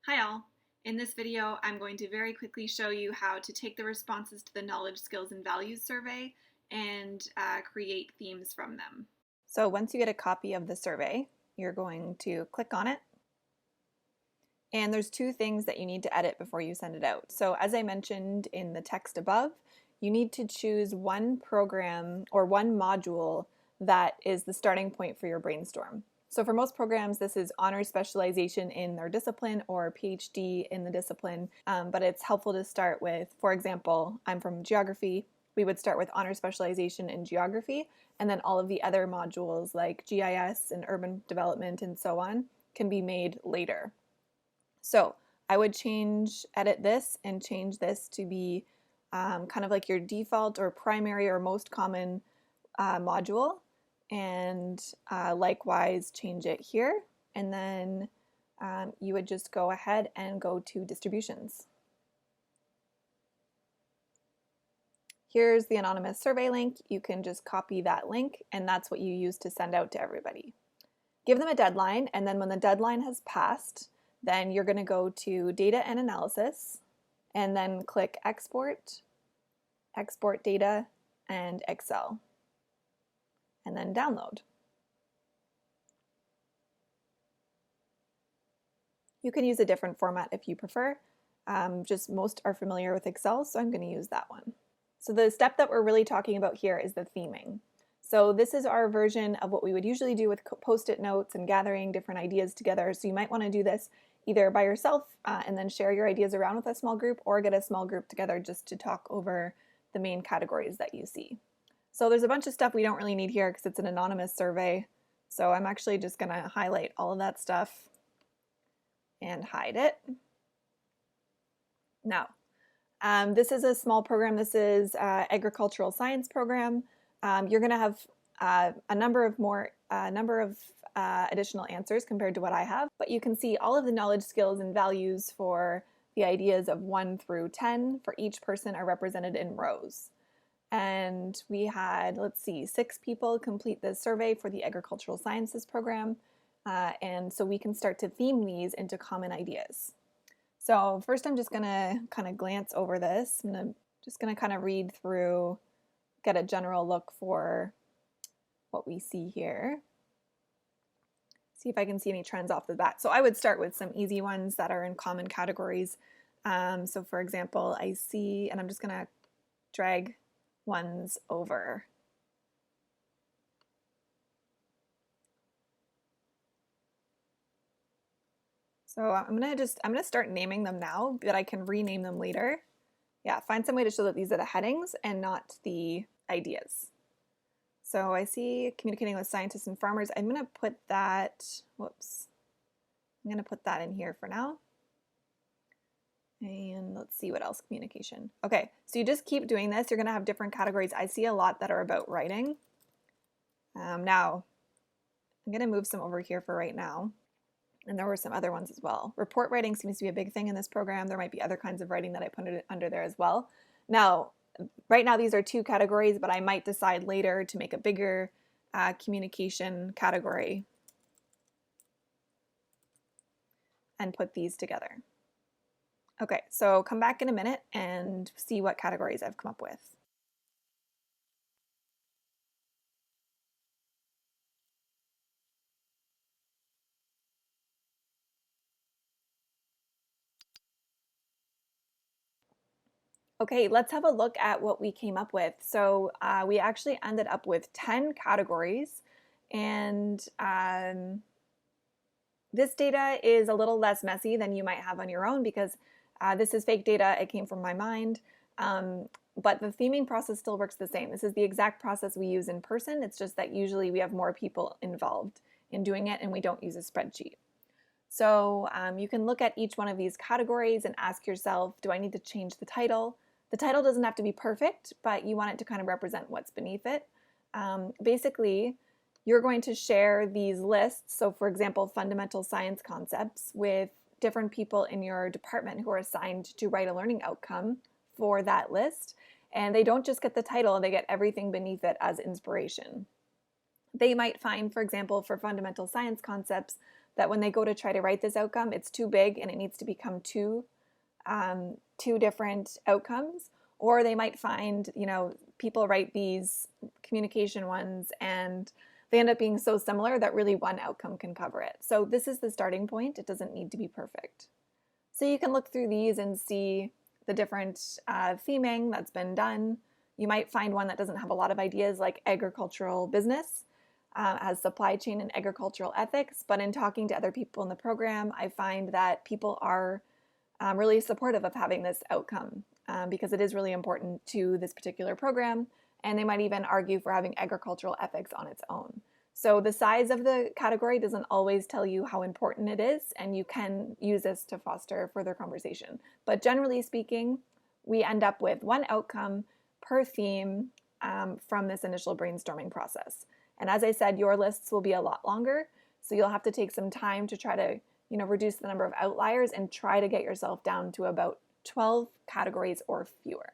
Hi all! In this video, I'm going to very quickly show you how to take the responses to the Knowledge, Skills, and Values survey and create themes from them. So once you get a copy of the survey, you're going to click on it. And there's two things that you need to edit before you send it out. So as I mentioned in the text above, you need to choose one program or one module that is the starting point for your brainstorm. So for most programs, this is honors specialization in their discipline or PhD in the discipline, but it's helpful to start with, for example, I'm from geography. We would start with honors specialization in geography, and then all of the other modules like GIS and urban development and so on can be made later. So I would edit this and change this to be kind of like your default or primary or most common module, and likewise change it here, and then you would just go ahead and go to distributions. Here's the anonymous survey link. You can just copy that link, and that's what you use to send out to everybody. Give them a deadline, and then when the deadline has passed, then you're going to go to Data and Analysis, and then click Export, Export Data, and Excel, and then Download. You can use a different format if you prefer. Just most are familiar with Excel, so I'm going to use that one. So the step that we're really talking about here is the theming. So this is our version of what we would usually do with post-it notes and gathering different ideas together. So you might want to do this either by yourself and then share your ideas around with a small group, or get a small group together just to talk over the main categories that you see. So there's a bunch of stuff we don't really need here because it's an anonymous survey. So I'm actually just going to highlight all of that stuff and hide it. Now, this is a small program. This is agricultural science program. You're going to have a number of additional answers compared to what I have, but you can see all of the knowledge, skills, and values for the ideas of 1 through 10 for each person are represented in rows. And we had, let's see, 6 people complete this survey for the agricultural sciences program, and so we can start to theme these into common ideas. So first I'm just going to kind of glance over this. I'm just going to kind of read through, get a general look for what we see here. See if I can see any trends off the bat. So I would start with some easy ones that are in common categories. So for example, I see, and I'm just going to drag ones over. So I'm going to start naming them now, but I can rename them later. Yeah, find some way to show that these are the headings and not the ideas. So I see communicating with scientists and farmers. I'm going to put that, whoops, I'm going to put that in here for now. And let's see what else, communication. Okay, so you just keep doing this. You're going to have different categories. I see a lot that are about writing. Now, I'm going to move some over here for right now. And there were some other ones as well. Report writing seems to be a big thing in this program. There might be other kinds of writing that I put under there as well. Now, right now these are 2 categories, but I might decide later to make a bigger communication category and put these together. Okay, so come back in a minute and see what categories I've come up with. Okay, let's have a look at what we came up with. So we actually ended up with 10 categories, and this data is a little less messy than you might have on your own because this is fake data. It came from my mind, but the theming process still works the same. This is the exact process we use in person. It's just that usually we have more people involved in doing it and we don't use a spreadsheet. So you can look at each one of these categories and ask yourself, do I need to change the title? The title doesn't have to be perfect, but you want it to kind of represent what's beneath it. Basically, you're going to share these lists, so for example, fundamental science concepts, with different people in your department who are assigned to write a learning outcome for that list. And they don't just get the title, they get everything beneath it as inspiration. They might find, for example, for fundamental science concepts, that when they go to try to write this outcome, it's too big and it needs to become two different outcomes. Or they might find, people write these communication ones and they end up being so similar that really one outcome can cover it. So this is the starting point. It doesn't need to be perfect. So you can look through these and see the different theming that's been done. You might find one that doesn't have a lot of ideas, like agricultural business, as supply chain and agricultural ethics. But in talking to other people in the program, I find that people are really supportive of having this outcome because it is really important to this particular program. And they might even argue for having agricultural ethics on its own. So the size of the category doesn't always tell you how important it is, and you can use this to foster further conversation. But generally speaking, we end up with one outcome per theme from this initial brainstorming process. And as I said, your lists will be a lot longer, so you'll have to take some time to try to reduce the number of outliers and try to get yourself down to about 12 categories or fewer.